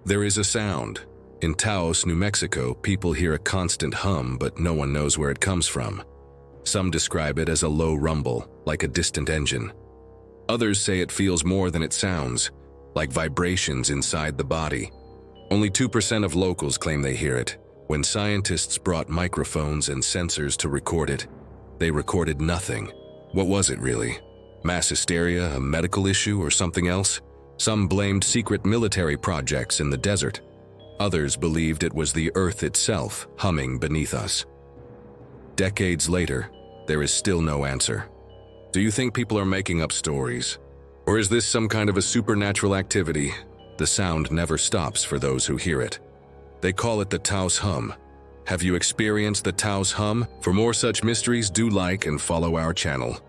There is a sound. In Taos, New Mexico, people hear a constant hum, but no one knows where it comes from. Some describe it as a low rumble, like a distant engine. Others say it feels more than it sounds, like vibrations inside the body. Only 2% of locals claim they hear it. When scientists brought microphones and sensors to record it, they recorded nothing. What was it really? Mass hysteria, a medical issue, or something else? Some blamed secret military projects in the desert. Others believed it was the Earth itself humming beneath us. Decades later, there is still no answer. Do you think people are making up stories? Or is this some kind of a supernatural activity? The sound never stops for those who hear it. They call it the Taos Hum. Have you experienced the Taos Hum? For more such mysteries, do like and follow our channel.